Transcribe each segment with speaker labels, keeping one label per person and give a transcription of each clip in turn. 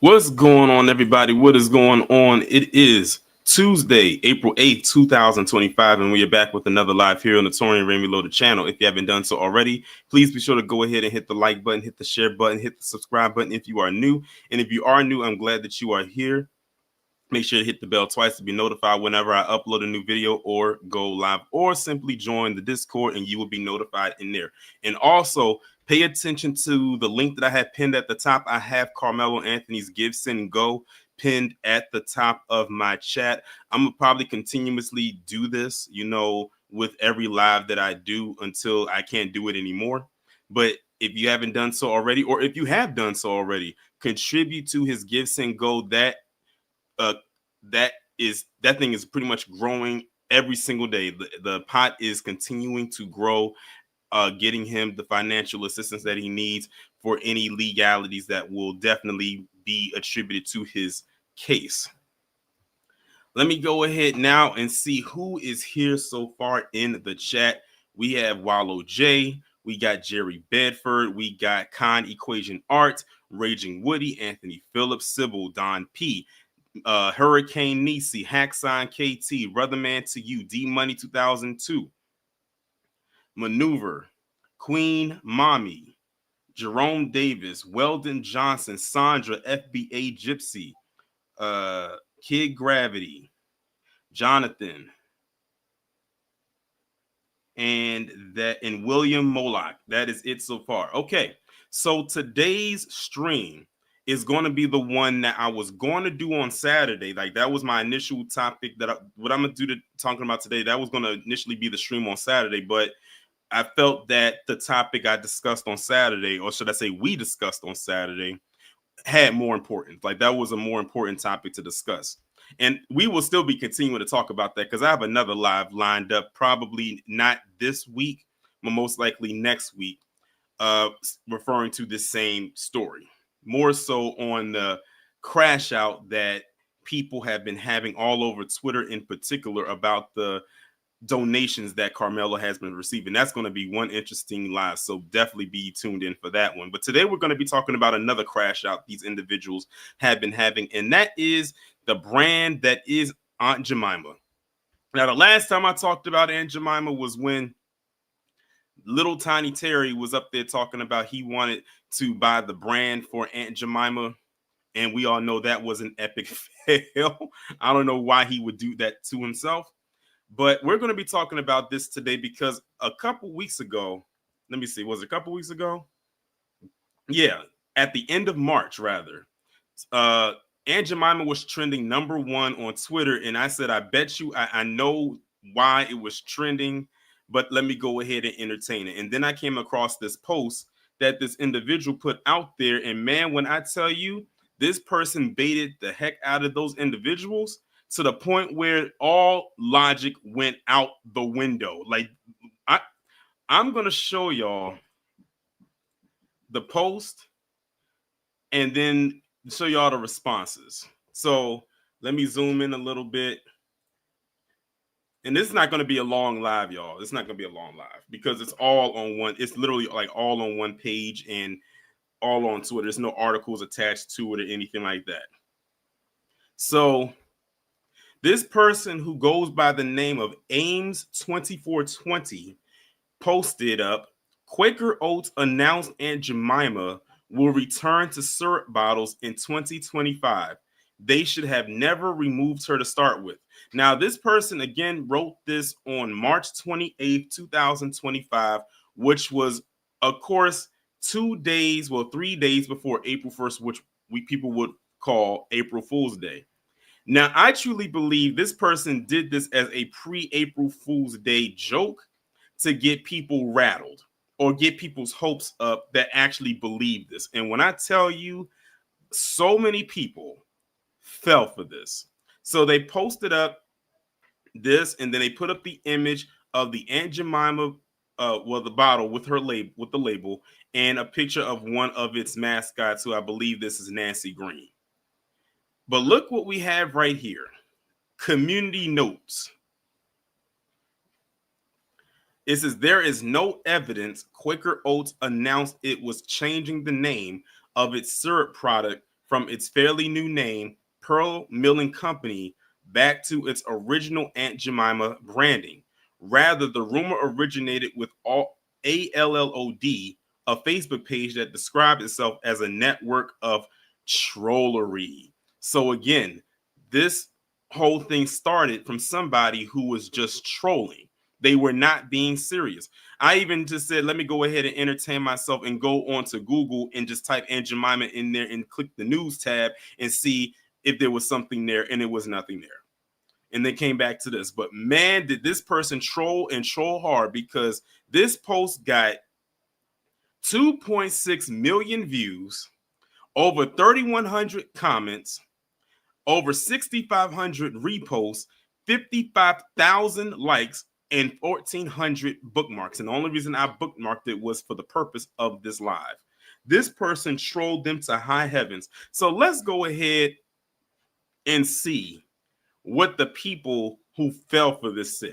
Speaker 1: What's going on, everybody? What is going on? It is Tuesday, April 8th, 2025, and we are back with another live here on the Tori and Remy Loaded channel. If you haven't done so already, please be sure to go ahead and hit the like button, hit the share button, hit the subscribe button if you are new. And if you are new, I'm glad that you are here. Make sure to hit the bell twice to be notified whenever I upload a new video or go live, or simply join the Discord and you will be notified in there. And also pay attention to the link that I have pinned at the top. I have Carmelo Anthony's Give, Send, Go pinned at the top of my chat. I'm gonna probably continuously do this, with every live that I do until I can't do it anymore. But if you haven't done so already, or if you have done so already, contribute to his Give, Send, Go. That thing is pretty much growing every single day. The pot is continuing to grow, getting him the financial assistance that he needs for any legalities that will definitely be attributed to his case. Let me go ahead now and see who is here so far in the chat. We have Wallow J, we got Jerry Bedford, we got Con Equation Art, Raging Woody, Anthony Phillips, Sybil, Don P, Hurricane Nisi, Hacksign KT, Brotherman to You, D Money 2002, Maneuver, Queen Mommy, Jerome Davis, Weldon Johnson, Sandra, FBA Gypsy, Kid Gravity, Jonathan, and William Moloch. That is it so far. Okay, so today's stream is going to be the one that I was going to do on Saturday. Like, that was my initial topic what I'm going to do talking about today. That was going to initially be the stream on Saturday, but I felt that the topic I discussed on Saturday, or should I say we discussed on Saturday, had more importance. Like, that was a more important topic to discuss. And we will still be continuing to talk about that because I have another live lined up, probably not this week, but most likely next week. referring to this same story, more so on the crash out that people have been having all over Twitter in particular about the donations that Carmelo has been receiving. That's going to be one interesting live, so definitely be tuned in for that one. But today we're going to be talking about another crash out these individuals have been having, and that is the brand that is Aunt Jemima. Now, the last time I talked about Aunt Jemima was when little tiny Terry was up there talking about he wanted to buy the brand for Aunt Jemima, and we all know that was an epic fail. I don't know why he would do that to himself. But we're going to be talking about this today because a couple weeks ago, let me see, was it a couple weeks ago? Yeah, at the end of March, rather. Uh, Aunt Jemima was trending #1 on Twitter, and I said, I bet you I know why it was trending, but let me go ahead and entertain it. And then I came across this post that this individual put out there, and man, when I tell you, this person baited the heck out of those individuals to the point where all logic went out the window. Like I'm gonna show y'all the post and then show y'all the responses. So let me zoom in a little bit. And this is not going to be a long live, y'all. It's not going to be a long live because it's all on one. It's literally like all on one page and all on Twitter. There's no articles attached to it or anything like that. So this person who goes by the name of Ames2420 posted up, Quaker Oats announced Aunt Jemima will return to syrup bottles in 2025. They should have never removed her to start with. Now, this person again wrote this on March 28th, 2025, which was, of course, 3 days before April 1st, which people would call April Fool's Day. Now, I truly believe this person did this as a pre-April Fool's Day joke to get people rattled or get people's hopes up that actually believe this. And when I tell you, so many people fell for this. So they posted up this, and then they put up the image of the Aunt Jemima, the bottle with her label, with the label, and a picture of one of its mascots, who I believe this is Nancy Green. But look what we have right here. Community notes. It says there is no evidence Quaker Oats announced it was changing the name of its syrup product from its fairly new name, Pearl Milling Company, back to its original Aunt Jemima branding. Rather, the rumor originated with ALLOD, a Facebook page that described itself as a network of trollery. So again, this whole thing started from somebody who was just trolling. They were not being serious. I even just said, let me go ahead and entertain myself and go onto Google and just type Aunt Jemima in there and click the news tab and see if there was something there, and it was nothing there. And they came back to this. But man, did this person troll and troll hard, because this post got 2.6 million views, over 3,100 comments, over 6,500 reposts, 55,000 likes, and 1,400 bookmarks. And the only reason I bookmarked it was for the purpose of this live. This person trolled them to high heavens. So let's go ahead and see what the people who fell for this said.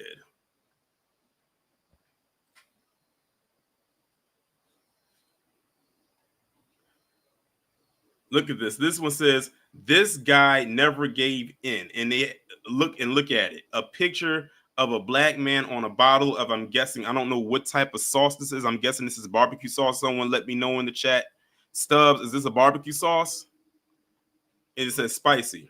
Speaker 1: Look at this. This one says, this guy never gave in. And they look at it. A picture of a black man on a bottle of, I'm guessing, I don't know what type of sauce this is. I'm guessing this is barbecue sauce. Someone let me know in the chat. Stubbs, is this a barbecue sauce? It says spicy.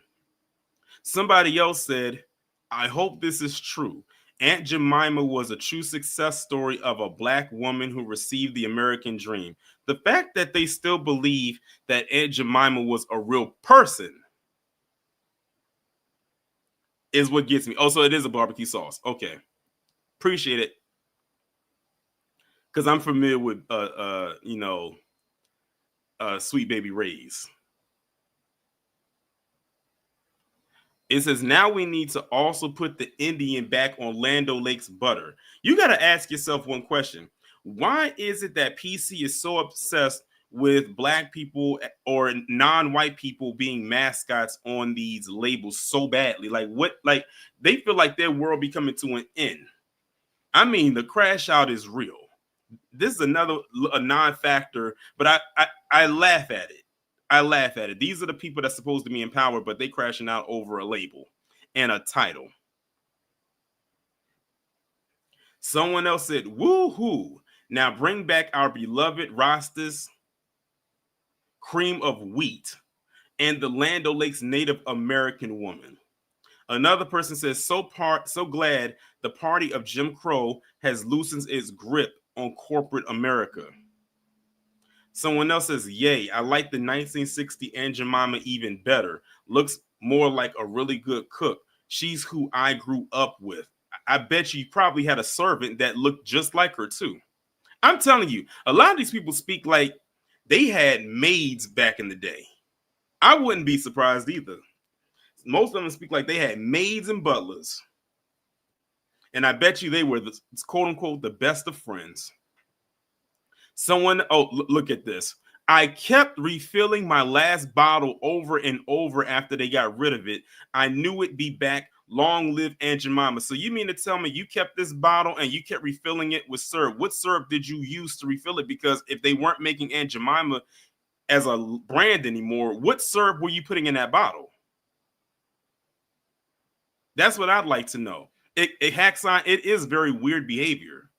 Speaker 1: Somebody else said, I hope this is true. Aunt Jemima was a true success story of a black woman who received the American dream. The fact that they still believe that Aunt Jemima was a real person is what gets me. Oh, so it is a barbecue sauce. Okay. Appreciate it. Because I'm familiar with, Sweet Baby Ray's. It says, now we need to also put the Indian back on Land O'Lakes butter. You got to ask yourself one question. Why is it that PC is so obsessed with black people or non-white people being mascots on these labels so badly? Like what? Like they feel like their world be coming to an end. I mean, the crash out is real. This is another a non-factor, but I laugh at it. I laugh at it. These are the people that's supposed to be in power, but they crashing out over a label and a title. Someone else said, "Woo-hoo! Now bring back our beloved Rastas cream of wheat and the Land O'Lakes Native American woman." Another person says, so glad the party of Jim Crow has loosened its grip on corporate America. Someone else says, yay, I like the 1960 Aunt Jemima even better. Looks more like a really good cook. She's who I grew up with. I bet you probably had a servant that looked just like her too. I'm telling you, a lot of these people speak like they had maids back in the day. I wouldn't be surprised either. Most of them speak like they had maids and butlers. And I bet you they were the quote unquote the best of friends. Someone, look at this. I kept refilling my last bottle over and over after they got rid of it. I knew it'd be back. Long live Aunt Jemima. So you mean to tell me you kept this bottle and you kept refilling it with syrup? What syrup did you use to refill it? Because if they weren't making Aunt Jemima as a brand anymore, what syrup were you putting in that bottle? That's what I'd like to know. It hacks on. It is very weird behavior.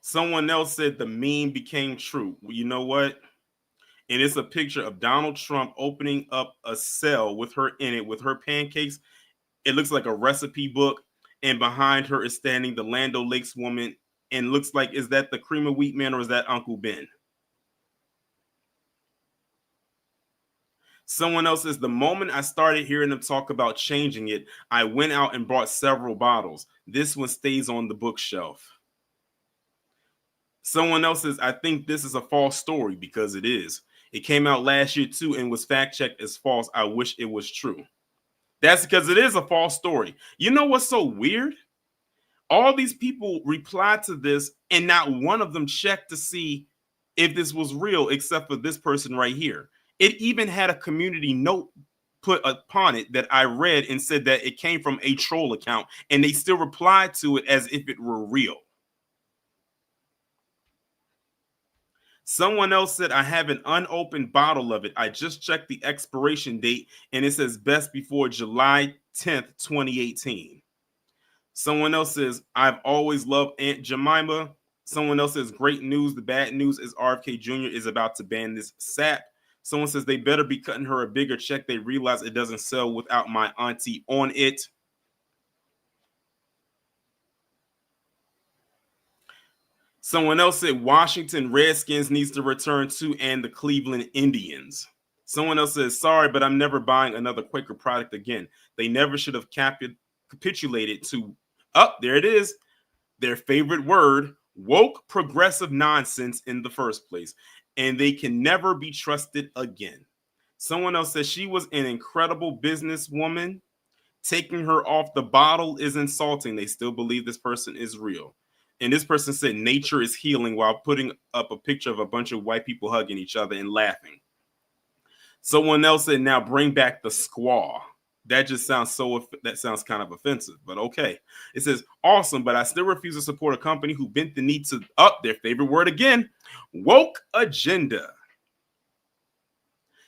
Speaker 1: Someone else said the meme became true. Well, you know what? And it's a picture of Donald Trump opening up a cell with her in it with her pancakes. It looks like a recipe book, and behind her is standing the Land O'Lakes woman, and looks like, is that the cream of wheat man or is that Uncle Ben? Someone else says, the moment I started hearing them talk about changing it, I went out and bought several bottles. This one stays on the bookshelf. Someone else says, I think this is a false story because it is. It came out last year too and was fact checked as false. I wish it was true. That's because it is a false story. You know what's so weird? All these people replied to this, and not one of them checked to see if this was real, except for this person right here. It even had a community note put upon it that I read and said that it came from a troll account, and they still replied to it as if it were real. Someone else said, I have an unopened bottle of it. I just checked the expiration date and it says best before July 10th, 2018. Someone else says, I've always loved Aunt Jemima. Someone else says, great news. The bad news is RFK Jr. is about to ban this sap. Someone says they better be cutting her a bigger check. They realize it doesn't sell without my auntie on it. Someone else said Washington Redskins needs to return to and the Cleveland Indians. Someone else says, sorry, but I'm never buying another Quaker product again. They never should have capitulated to, there it is, their favorite word, woke progressive nonsense in the first place. And they can never be trusted again. Someone else says she was an incredible businesswoman. Taking her off the bottle is insulting. They still believe this person is real. And this person said nature is healing while putting up a picture of a bunch of white people hugging each other and laughing. Someone else said, now bring back the squaw. That just sounds that sounds kind of offensive, but okay. It says, awesome, but I still refuse to support a company who bent the knee to their favorite word again, woke agenda.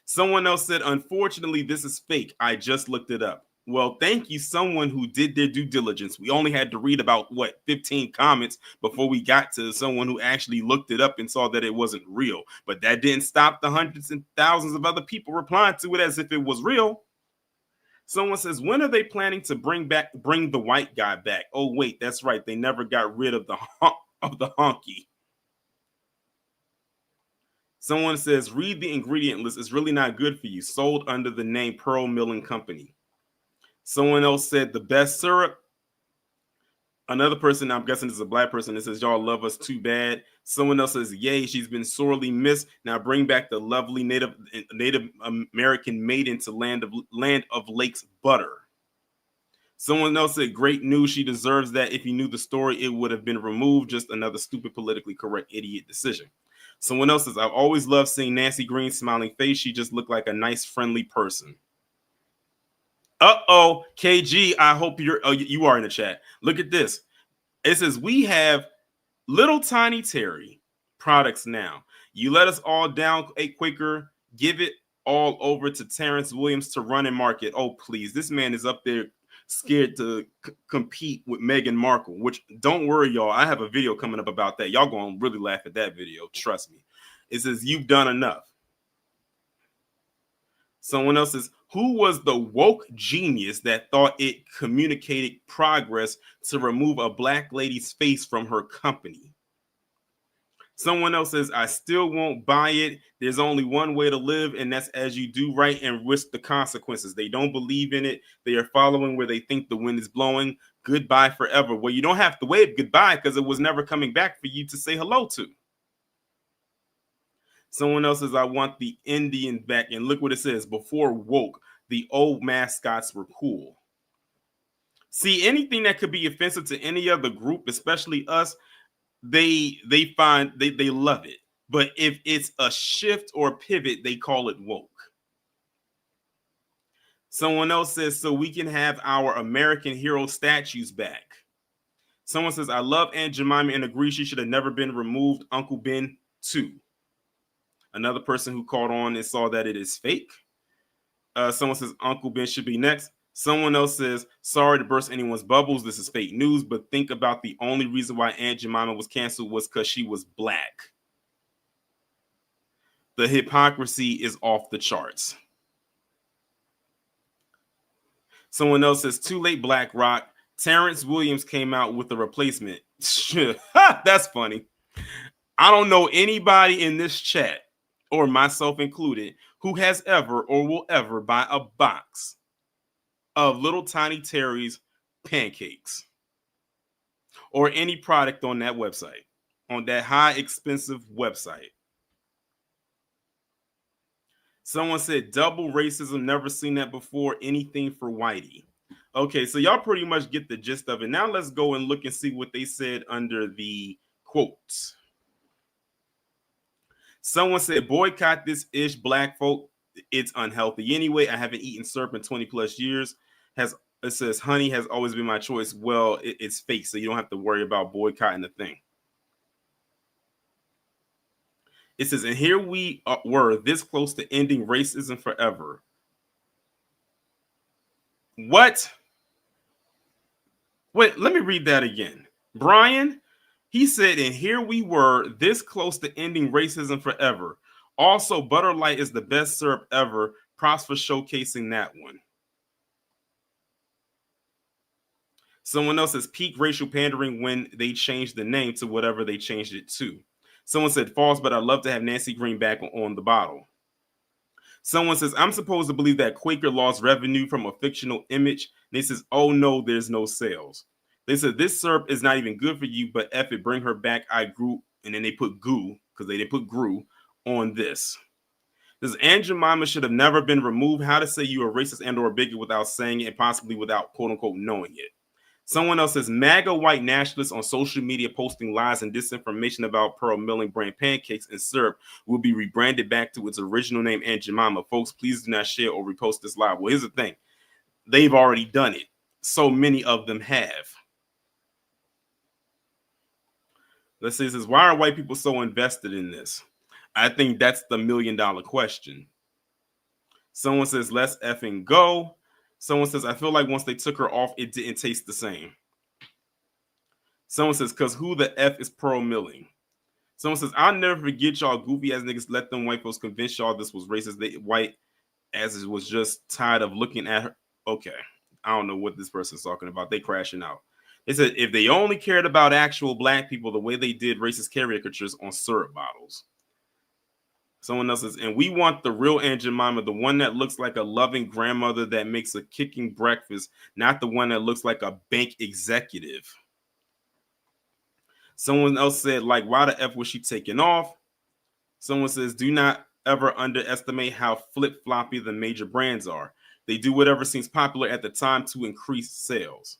Speaker 1: Someone else said, unfortunately, this is fake. I just looked it up. Well, thank you, someone who did their due diligence. We only had to read about 15 comments before we got to someone who actually looked it up and saw that it wasn't real. But that didn't stop the hundreds and thousands of other people replying to it as if it was real. Someone says, when are they planning to bring the white guy back? Oh, wait, that's right. They never got rid of the honky. Someone says, read the ingredient list. It's really not good for you. Sold under the name Pearl Milling Company. Someone else said the best syrup. Another person, I'm guessing this is a black person, that says, y'all love us too bad. Someone else says, yay, she's been sorely missed. Now bring back the lovely Native American maiden to Land of Lakes butter. Someone else said, great news. She deserves that. If you knew the story, it would have been removed. Just another stupid, politically correct idiot decision. Someone else says, I've always loved seeing Nancy Green's smiling face. She just looked like a nice, friendly person. Uh-oh, KG, I hope you are in the chat. Look at this. It says, we have Little Tiny Terry products now. You let us all down a quicker. Give it all over to Terrence Williams to run and market. Oh, please. This man is up there scared to compete with Meghan Markle, which, don't worry, y'all. I have a video coming up about that. Y'all going to really laugh at that video. Trust me. It says, you've done enough. Someone else says, who was the woke genius that thought it communicated progress to remove a black lady's face from her company? Someone else says, I still won't buy it. There's only one way to live, and that's as you do right and risk the consequences. They don't believe in it. They are following where they think the wind is blowing. Goodbye forever. Well, you don't have to wave goodbye because it was never coming back for you to say hello to. Someone else says, I want the Indian back. And look what it says. Before woke, the old mascots were cool. See, anything that could be offensive to any other group, especially us, they love it. But if it's a shift or pivot, they call it woke. Someone else says, so we can have our American hero statues back. Someone says, I love Aunt Jemima and agree she should have never been removed. Uncle Ben too. Another person who caught on and saw that it is fake. Someone says Uncle Ben should be next. Someone else says, sorry to burst anyone's bubbles. This is fake news, but think about the only reason why Aunt Jemima was canceled was because she was black. The hypocrisy is off the charts. Someone else says, too late, Black Rock. Terrence Williams came out with a replacement. That's funny. I don't know anybody in this chat, or myself included, who has ever or will ever buy a box of Little Tiny Terry's pancakes or any product on that website, on that high expensive website. Someone said double racism, never seen that before. Anything for Whitey. Okay, so y'all pretty much get the gist of it. Now let's go and look and see what they said under the quotes. Someone said, boycott this ish, black folk. It's unhealthy anyway. I haven't eaten syrup in 20 plus years. It says, honey has always been my choice. Well, it's fake, so you don't have to worry about boycotting the thing. It says, and here we were this close to ending racism forever. What? Wait, let me read that again. Brian, he said, and here we were this close to ending racism forever. Also, Butter Light is the best syrup ever. Props for showcasing that one. Someone else says peak racial pandering when they changed the name to whatever they changed it to. Someone said false, but I'd love to have Nancy Green back on the bottle. Someone says, I'm supposed to believe that Quaker lost revenue from a fictional image. And they says, oh no, there's no sales. They said, this syrup is not even good for you, but F it, bring her back. I grew. And then they put goo, because they didn't put grew on this. This Aunt Jemima should have never been removed. How to say you are racist and or bigot without saying it, and possibly without quote unquote knowing it. Someone else says, MAGA white nationalists on social media posting lies and disinformation about Pearl Milling brand pancakes and syrup will be rebranded back to its original name, Aunt Jemima. Folks, please do not share or repost this live. Well, here's the thing. They've already done it. So many of them have. Let's say, this why are white people so invested in this? I think that's the $1 million question. Someone says, let's effing go. Someone says, I feel like once they took her off, it didn't taste the same. Someone says, because who the F is Pearl Milling? Someone says, I'll never forget y'all goofy ass niggas let them white folks convince y'all this was racist. They white as it was just tired of looking at her. Okay. I don't know what this person's talking about. They crashing out. They said, if they only cared about actual black people the way they did racist caricatures on syrup bottles. Someone else says, and we want the real Aunt Jemima, the one that looks like a loving grandmother that makes a kicking breakfast, not the one that looks like a bank executive. Someone else said, like, why the F was she taken off? Someone says, do not ever underestimate how flip-floppy the major brands are. They do whatever seems popular at the time to increase sales.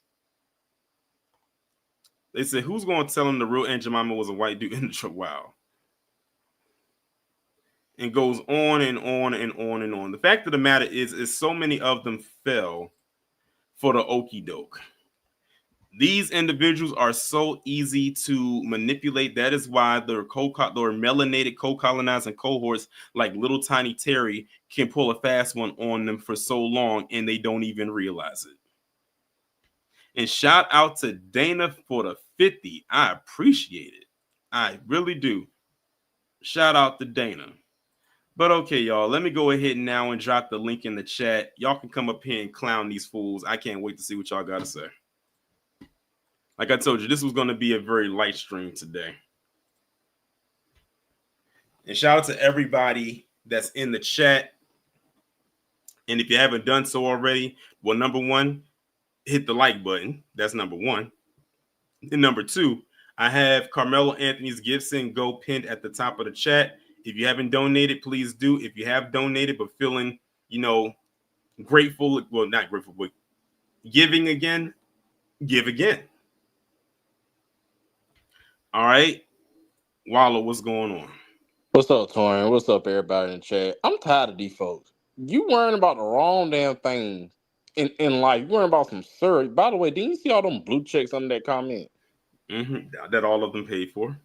Speaker 1: They said, who's going to tell them the real Aunt Jemima was a white dude in the truck? Wow. And goes on and on and on and on. The fact of the matter is so many of them fell for the okie doke. These individuals are so easy to manipulate. That is why their melanated co-colonizing cohorts like little tiny Terry can pull a fast one on them for so long and they don't even realize it. And shout out to Dana for the 50. I appreciate it. I really do. Shout out to Dana. But okay, y'all, let me go ahead now and drop the link in the chat. Y'all can come up here and clown these fools. I can't wait to see what y'all got to say. Like I told you, this was going to be a very light stream today. And shout out to everybody that's in the chat. And if you haven't done so already, well, number one, hit the like button. That's number one. And number two, I have Carmelo Anthony's Gibson Go pinned at the top of the chat. If you haven't donated, please do. If you have donated but feeling, grateful, well, not grateful, but giving again, give again. All right. Wallow, what's going on?
Speaker 2: What's up, Torian? What's up, everybody in the chat? I'm tired of these folks. You worrying about the wrong damn things in life. You worrying about some syrup. By the way, didn't you see all them blue checks under that comment?
Speaker 1: Mm-hmm. That all of them paid for.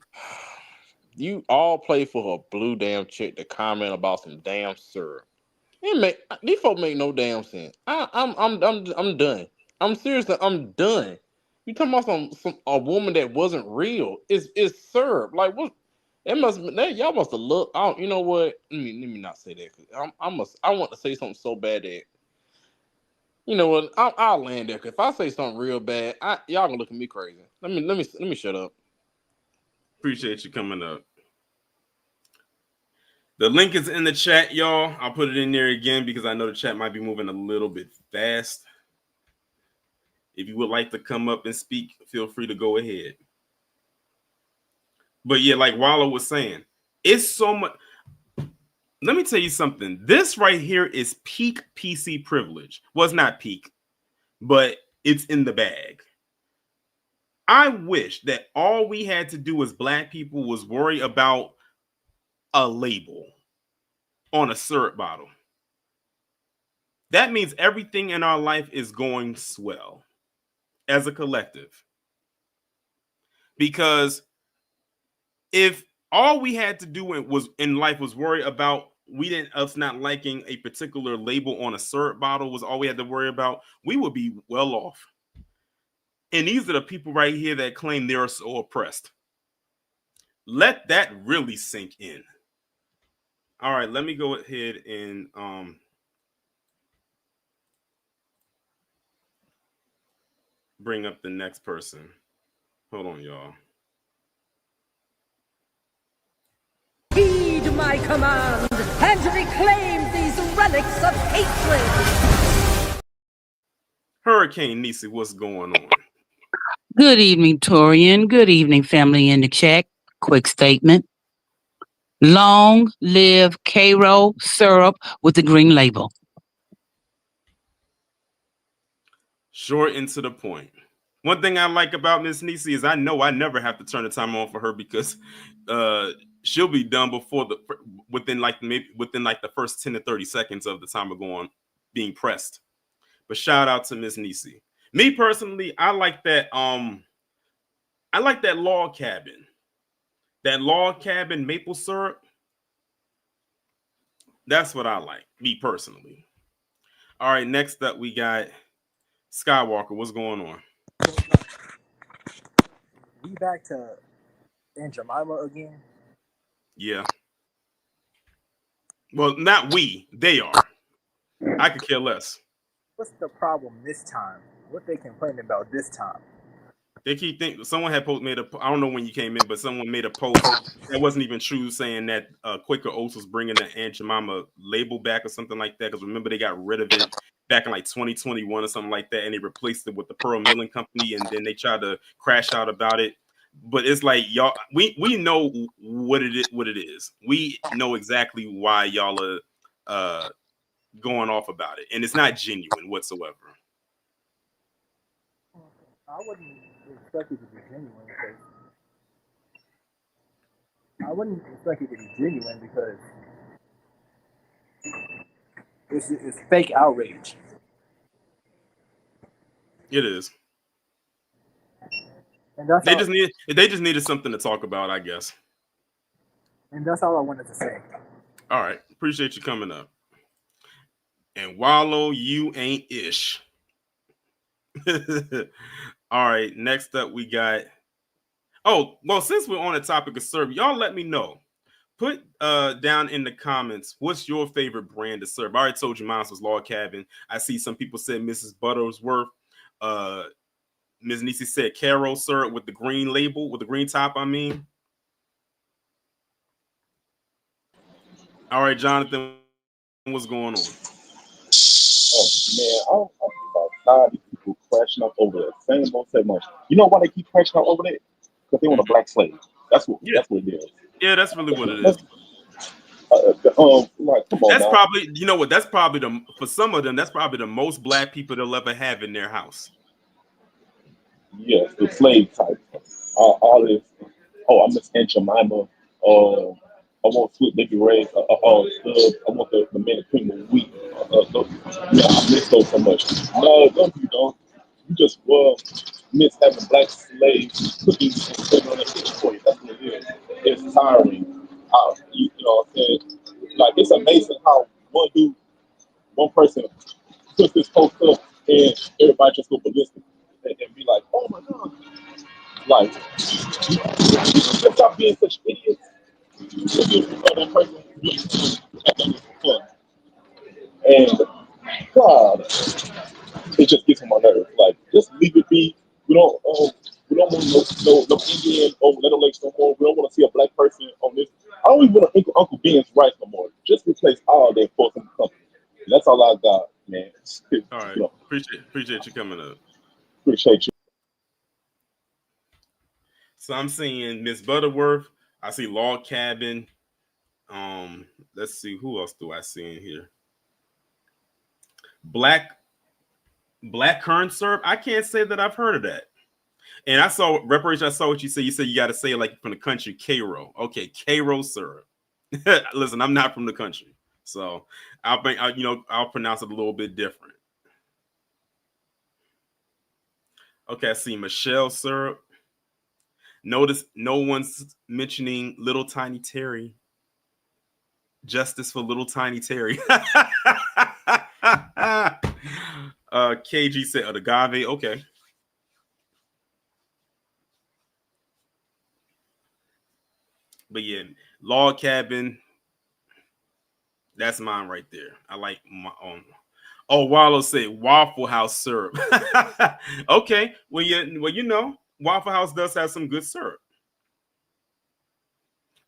Speaker 2: You all play for a blue damn check to comment about some damn syrup. These folks make no damn sense. I'm done. I'm seriously, I'm done. You talking about a woman that wasn't real? It's syrup. Like what? It must be that y'all must have looked. You know what? Let me not say that. I want to say something so bad that you know what? I'll land there. Cause if I say something real bad, y'all gonna look at me crazy. Let me shut up.
Speaker 1: Appreciate you coming up. The link is in the chat, y'all. I'll put it in there again because I know the chat might be moving a little bit fast. If you would like to come up and speak, feel free to go ahead. But yeah, like Wallow was saying, it's so much. Let me tell you something. This right here is peak PC privilege. Well, it's not peak, but it's in the bag. I wish that all we had to do as Black people was worry about a label on a syrup bottle. That means everything in our life is going swell as a collective. Because if all we had to do was in life was worry about us not liking a particular label on a syrup bottle was all we had to worry about, we would be well off. And these are the people right here that claim they're so oppressed. Let that really sink in. All right, let me go ahead and bring up the next person. Hold on, y'all.
Speaker 3: Heed my command and reclaim these relics of hatred.
Speaker 1: Hurricane Nisi, what's going on?
Speaker 4: Good evening, Torian. Good evening, family in the chat. Quick statement. Long live Cairo syrup with the green label.
Speaker 1: Short and to the point. One thing I like about Miss Nisi is I know I never have to turn the time on for her because she'll be done within the first 10 to 30 seconds of the timer being pressed. But shout out to Miss Nisi. Me personally, I like that log cabin. That log cabin maple syrup. That's what I like, me personally. All right, next up we got Skywalker. What's going on?
Speaker 5: We back to Aunt Jemima again?
Speaker 1: Yeah. Well, not we. They are. I could care less.
Speaker 5: What's the problem this time? What they complaining about this time?
Speaker 1: They keep thinking someone had made I don't know when you came in, but someone made a post that wasn't even true, saying that Quaker Oats was bringing the Aunt Jemima label back or something like that. Because remember, they got rid of it back in like 2021 or something like that, and they replaced it with the Pearl Milling Company, and then they tried to crash out about it. But it's like y'all, we know what it is. We know exactly why y'all are going off about it, and it's not genuine whatsoever.
Speaker 5: I wouldn't expect it to be genuine because I wouldn't expect it to be genuine because it's fake outrage.
Speaker 1: It is.
Speaker 5: And that's all.
Speaker 1: They just needed something to talk about, I guess.
Speaker 5: And that's all I wanted to say.
Speaker 1: All right, appreciate you coming up. And Wallow, you ain't ish. All right, next up we got. Oh, well, since we're on the topic of syrup, y'all let me know. Put down in the comments what's your favorite brand of syrup. I already told you mine was Log Cabin. I see some people said Mrs. Buttersworth. Ms. Nisi said Caro syrup with the green label, with the green top, I mean. All right, Jonathan, what's going on?
Speaker 6: Oh man, I'm about tired of people crashing up over that same old same much. You know why they keep crashing up over that? Because they want a black slave. That's what
Speaker 1: Yeah.
Speaker 6: it is.
Speaker 1: Yeah, that's really what it is.
Speaker 6: Like, come on
Speaker 1: That's
Speaker 6: now.
Speaker 1: probably, you know what? That's probably for some of them. That's probably the most black people they'll ever have in their house.
Speaker 6: Yes, the slave type. All this. Oh, I miss Aunt Jemima. I want sweet baby rays. I want the man cream of wheat. Yeah, I miss those so much. No, don't you don't. You just miss having black slaves cooking and serving on the kitchen for you. That's what it is. It's tiring. You know what I'm saying? Like, it's amazing how one person puts this post up and everybody just go ballistic and be like, oh my God. Like, just stop being such idiots. If you that person really have done this for fun. And God, it just gets on my nerves. Like, just leave it be. We don't want no Indian or Little Lakes no more. We don't want to see a black person on this. I don't even want to Uncle Ben's rice no more. Just replace all their force in the company. And that's all I got, man.
Speaker 1: All right, appreciate you coming up.
Speaker 6: Appreciate you.
Speaker 1: So I'm seeing Miss Butterworth. I see Log Cabin. Let's see, who else do I see in here? Black currant syrup. I can't say that I've heard of that. And I saw reparation. I saw what you said. You said you got to say it like from the country, Cairo. Okay, Cairo syrup. Listen, I'm not from the country, so I'll pronounce it a little bit different. Okay, I see Michelle syrup. Notice no one's mentioning Little Tiny Terry. Justice for Little Tiny Terry. KG said agave. Okay. But yeah, Log Cabin. That's mine right there. I like my own. Oh, Wallow said Waffle House syrup. Okay. Well, you know, Waffle House does have some good syrup.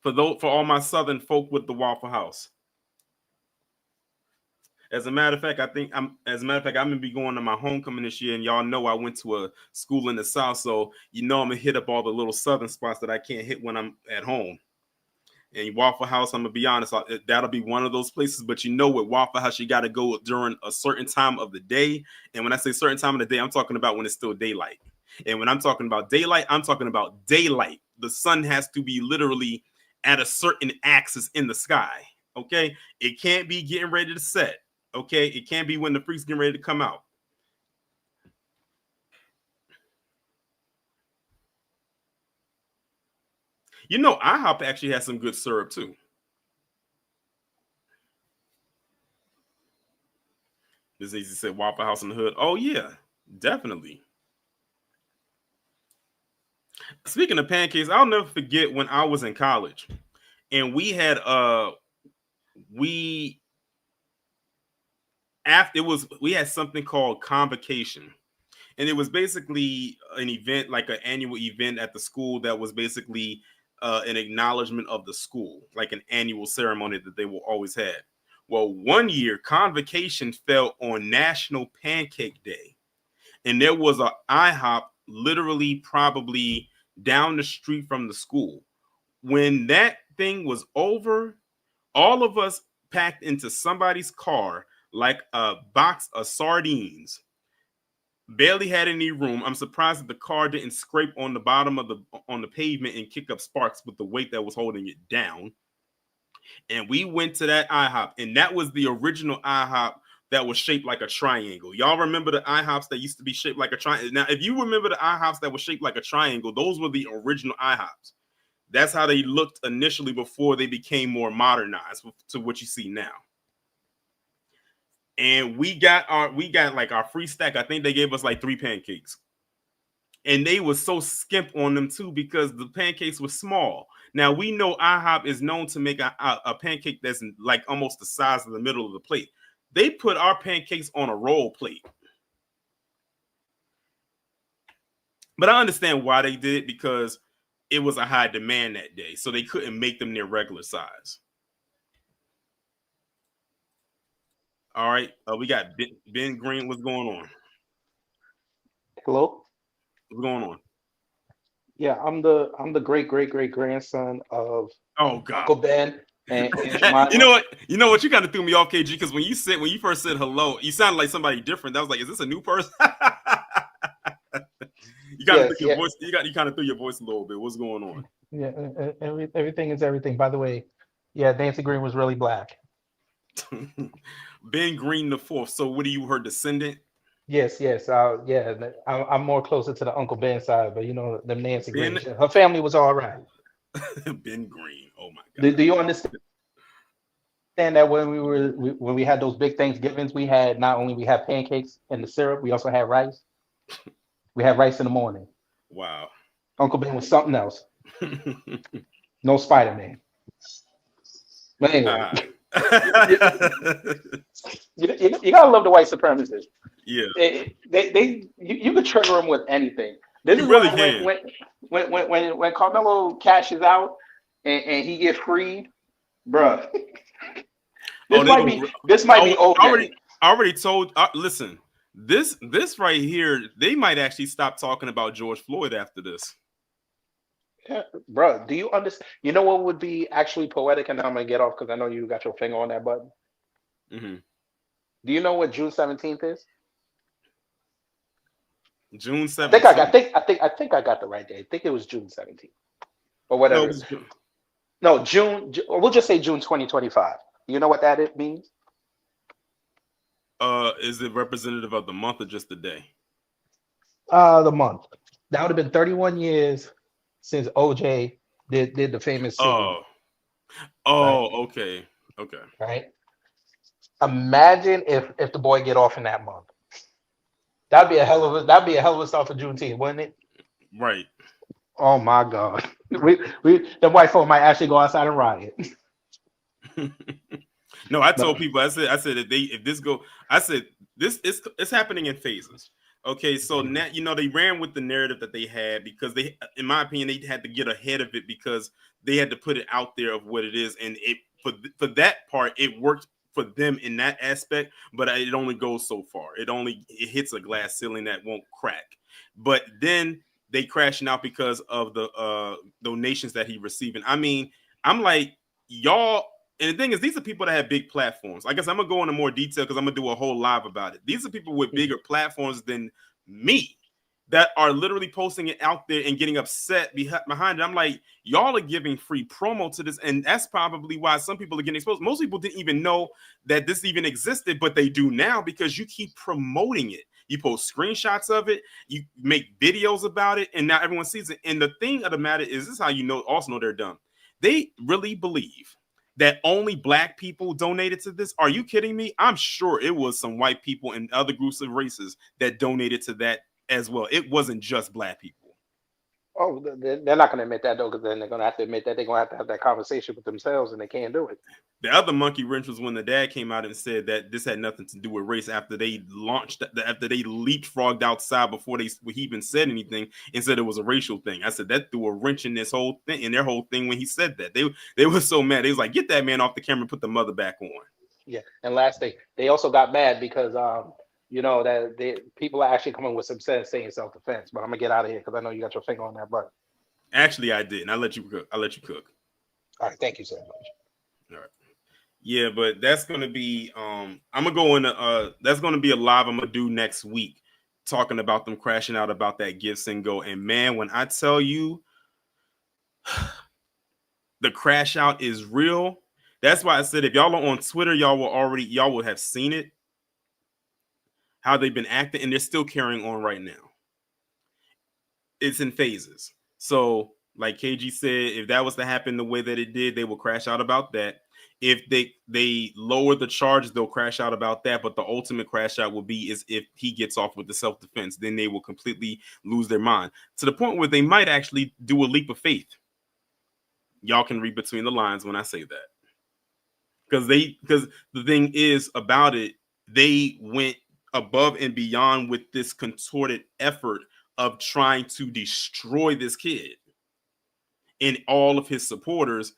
Speaker 1: For all my Southern folk with the Waffle House. As a matter of fact, I'm gonna be going to my homecoming this year, and y'all know I went to a school in the South, so you know I'm gonna hit up all the little Southern spots that I can't hit when I'm at home. And Waffle House, I'm gonna be honest, that'll be one of those places. But you know, with Waffle House, you got to go during a certain time of the day. And when I say certain time of the day, I'm talking about when it's still daylight. And when I'm talking about daylight, I'm talking about daylight. The sun has to be literally at a certain axis in the sky. Okay, it can't be getting ready to set. Okay, it can't be when the freak's getting ready to come out. You know, IHOP actually has some good syrup too. This easy said Waffle House in the hood. Oh yeah, definitely. Speaking of pancakes, I'll never forget when I was in college, and we had we had something called convocation, and it was basically an event, like an annual event at the school that was basically an acknowledgement of the school, like an annual ceremony that they will always have. Well, one year convocation fell on National Pancake Day, and there was a IHOP literally probably down the street from the school. When that thing was over, all of us packed into somebody's car, like a box of sardines. Barely had any room. I'm surprised that the car didn't scrape on the bottom of the pavement and kick up sparks with the weight that was holding it down. And we went to that IHOP, and that was the original IHOP that was shaped like a triangle. Y'all remember the IHOPs that used to be shaped like a triangle? Now, if you remember the IHOPs that were shaped like a triangle, those were the original IHOPs. That's how they looked initially before they became more modernized to what you see now. And we got like our free stack. I think they gave us like 3 pancakes. And they were so skimp on them too because the pancakes were small. Now we know IHOP is known to make a pancake that's like almost the size of the middle of the plate. They put our pancakes on a roll plate. But I understand why they did it, because it was a high demand that day. So they couldn't make them their regular size. All right. We got Ben Green. What's going on?
Speaker 7: Hello.
Speaker 1: What's going on?
Speaker 7: Yeah, I'm the great grandson of
Speaker 1: Oh God,
Speaker 7: Uncle Ben and Aunt Jemima.
Speaker 1: You know what? You kind of threw me off, KG, because when you first said hello, you sounded like somebody different. I was like, is this a new person? You kind of threw your voice. You kind of threw your voice a little bit. What's going on?
Speaker 7: Yeah, everything is everything. By the way, yeah, Nancy Green was really black.
Speaker 1: Ben Green the fourth. So what are you, her descendant?
Speaker 7: Yes. Yeah, I'm more closer to the Uncle Ben side, but you know, them Nancy Green, her family was all right.
Speaker 1: Ben Green. Oh my God.
Speaker 7: Do you understand that when we had those big Thanksgivings, we had not only we had pancakes and the syrup, we also had rice. We had rice in the morning.
Speaker 1: Wow.
Speaker 7: Uncle Ben was something else. No Spider-Man. But anyway, you gotta love the white supremacists.
Speaker 1: Yeah.
Speaker 7: You could trigger them with anything. This
Speaker 1: you
Speaker 7: is
Speaker 1: really
Speaker 7: why
Speaker 1: can.
Speaker 7: when Carmelo cashes out and he gets freed, bruh. This might be okay.
Speaker 1: I already told. Listen, this right here, they might actually stop talking about George Floyd after this.
Speaker 7: Yeah, bro, do you understand? You know what would be actually poetic, and I'm gonna get off because I know you got your finger on that button.
Speaker 1: Mm-hmm.
Speaker 7: Do you know what June 17th is?
Speaker 1: June 17th.
Speaker 7: I think I got the right day. I think it was June 17th or whatever. No, June. We'll just say June 2025. You know what that means?
Speaker 1: Is it representative of the month or just the day?
Speaker 7: The month. That would have been 31 years since OJ did the famous scene.
Speaker 1: Right? Okay.
Speaker 7: Right. Imagine if the boy get off in that month. That'd be a hell of a start for Juneteenth, wouldn't it?
Speaker 1: Right.
Speaker 7: Oh my God. The white folk might actually go outside and riot.
Speaker 1: No, I told people. I said it's happening in phases. Okay, so now they ran with the narrative that they had because they, in my opinion, they had to get ahead of it because they had to put it out there of what it is, and for that part it worked for them in that aspect, but it only goes so far. It hits a glass ceiling that won't crack. But then they crashing out because of the donations that he receiving. I mean, I'm like, y'all. And the thing is, these are people that have big platforms. I guess I'm going to go into more detail because I'm going to do a whole live about it. These are people with bigger platforms than me that are literally posting it out there and getting upset behind it. I'm like, y'all are giving free promo to this. And that's probably why some people are getting exposed. Most people didn't even know that this even existed, but they do now because you keep promoting it. You post screenshots of it. You make videos about it. And now everyone sees it. And the thing of the matter is, this is how you also know they're dumb. They really believe that only black people donated to this. Are you kidding me? I'm sure it was some white people and other groups of races that donated to that as well. It wasn't just black people.
Speaker 7: Oh, they're not going to admit that though, because then they're going to have to admit that they're going to have that conversation with themselves, and they can't do it.
Speaker 1: The other monkey wrench was when the dad came out and said that this had nothing to do with race after they leapfrogged outside before he even said anything and said it was a racial thing. I said that threw a wrench in this whole thing, in their whole thing when he said that. They were so mad. They was like, get that man off the camera and put the mother back on.
Speaker 7: Yeah, and last thing, they also got mad because that people are actually coming with some sense saying self-defense. But I'm gonna get out of here because I know you got your finger on that button.
Speaker 1: Actually, I didn't. I let you cook.
Speaker 7: All right, thank you so much.
Speaker 1: All right. Yeah, but that's gonna be I'm gonna go into that's gonna be a live I'm gonna do next week, talking about them crashing out about that Gibson and go. And man, when I tell you the crash out is real, that's why I said if y'all are on Twitter, y'all will have seen it, how they've been acting, and they're still carrying on right now. It's in phases. So, like KG said, if that was to happen the way that it did, they will crash out about that. If they lower the charge, they'll crash out about that. But the ultimate crash out will be is if he gets off with the self defense, then they will completely lose their mind to the point where they might actually do a leap of faith. Y'all can read between the lines when I say that, because the thing is about it, they went above and beyond with this contorted effort of trying to destroy this kid and all of his supporters,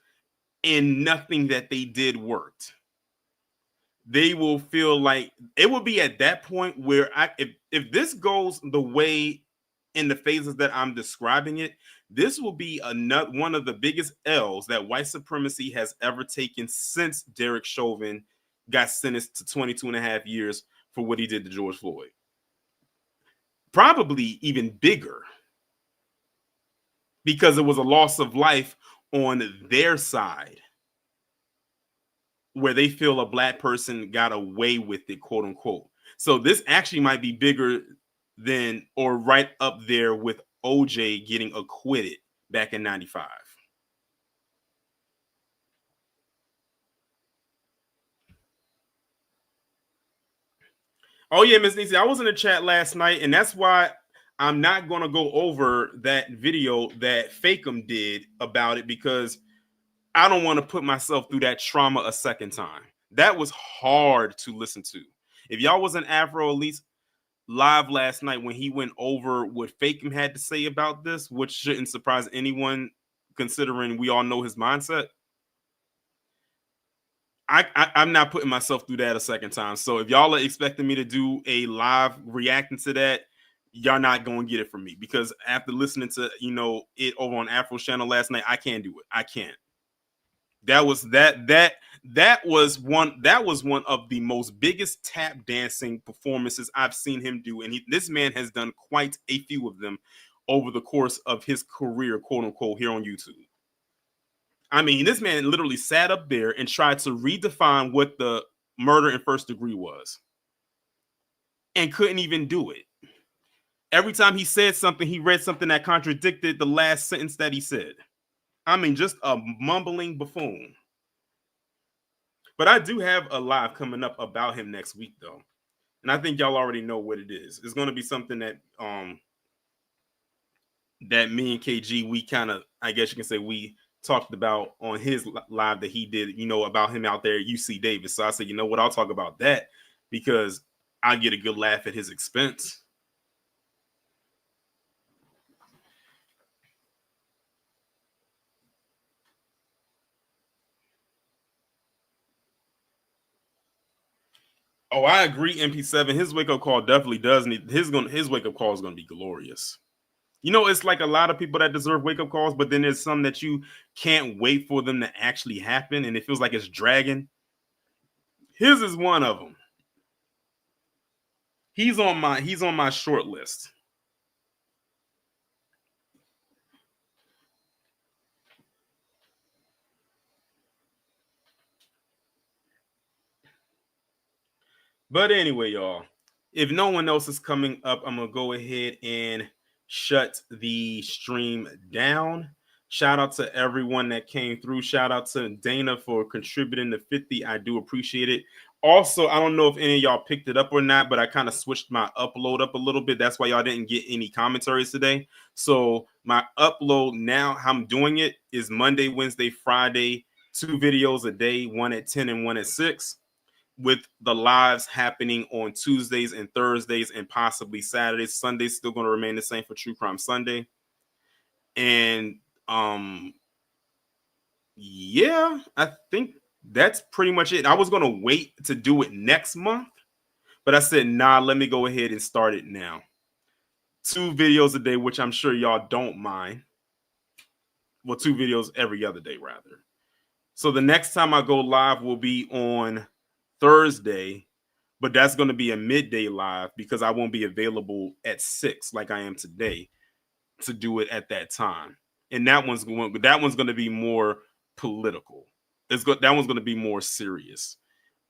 Speaker 1: and nothing that they did worked. They will feel like it will be at that point where if this goes the way in the phases that I'm describing it, this will be another one of the biggest L's that white supremacy has ever taken since Derek Chauvin got sentenced to 22 and a half years for what he did to George Floyd. Probably even bigger, because it was a loss of life on their side where they feel a black person got away with it, quote unquote. So this actually might be bigger than or right up there with OJ getting acquitted back in 95. Oh yeah, Miss Niecy, I was in the chat last night, and that's why I'm not going to go over that video that Fakem did about it, because I don't want to put myself through that trauma a second time. That was hard to listen to. If y'all was an Afro Elite live last night when he went over what Fakem had to say about this, which shouldn't surprise anyone considering we all know his mindset, I'm not putting myself through that a second time. So if y'all are expecting me to do a live reacting to that, y'all not going to get it from me, because after listening to it over on Afro's channel last night, I can't do it. I can't. That was one of the most biggest tap dancing performances I've seen him do, and this man has done quite a few of them over the course of his career, quote unquote, here on YouTube. I mean, this man literally sat up there and tried to redefine what the murder in first degree was, and couldn't even do it. Every time he said something, he read something that contradicted the last sentence that he said. I mean, just a mumbling buffoon. But I do have a live coming up about him next week, though. And I think y'all already know what it is. It's going to be something that that me and KG, we kind of, I guess you can say, we talked about on his live that he did, about him out there at UC Davis. So I said, you know what, I'll talk about that because I get a good laugh at his expense. Oh, I agree, MP7. His wake-up call definitely does need his wake-up call is gonna be glorious. It's like a lot of people that deserve wake-up calls, but then there's some that you can't wait for them to actually happen, and it feels like it's dragging. His is one of them. He's on my short list. But anyway, y'all, if no one else is coming up, I'm gonna go ahead and shut the stream down. Shout out to everyone that came through. Shout out to Dana for contributing to 50. I do appreciate it. Also, I don't know if any of y'all picked it up or not, but I kind of switched my upload up a little bit. That's why y'all didn't get any commentaries today. So my upload now, how I'm doing it is Monday, Wednesday, Friday, 2 videos a day, one at 10 and one at 6. With the lives happening on Tuesdays and Thursdays and possibly Saturdays. Sunday's still going to remain the same for True Crime Sunday. And yeah, I think that's pretty much it. I was going to wait to do it next month, but I said, nah, let me go ahead and start it now. 2 videos a day, which I'm sure y'all don't mind. Well, 2 videos every other day, rather. So the next time I go live will be on Thursday, but that's going to be a midday live because I won't be available at 6 like I am today to do it at that time. And that one's going to be more political. That one's going to be more serious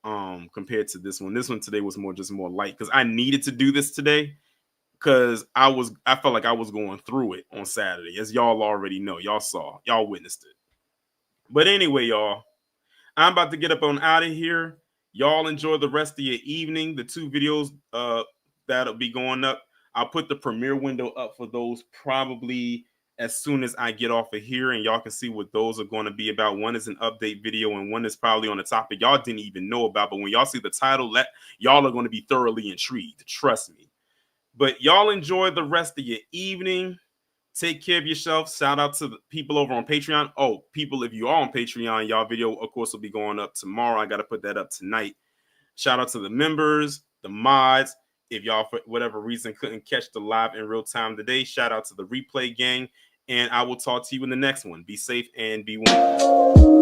Speaker 1: compared to this one. This one today was more light because I needed to do this today because I felt like I was going through it on Saturday, as y'all already know. Y'all witnessed it. But anyway, y'all, I'm about to get up on out of here. Y'all enjoy the rest of your evening. The 2 videos that'll be going up, I'll put the premiere window up for those probably as soon as I get off of here, and y'all can see what those are going to be about. One is an update video, and one is probably on a topic y'all didn't even know about. But when y'all see the title, y'all are going to be thoroughly intrigued. Trust me. But y'all enjoy the rest of your evening. Take care of yourself. Shout out to the people over on Patreon. Oh, people, if you are on Patreon, y'all video, of course, will be going up tomorrow. I got to put that up tonight. Shout out to the members, the mods. If y'all, for whatever reason, couldn't catch the live in real time today, shout out to the replay gang. And I will talk to you in the next one. Be safe and be one.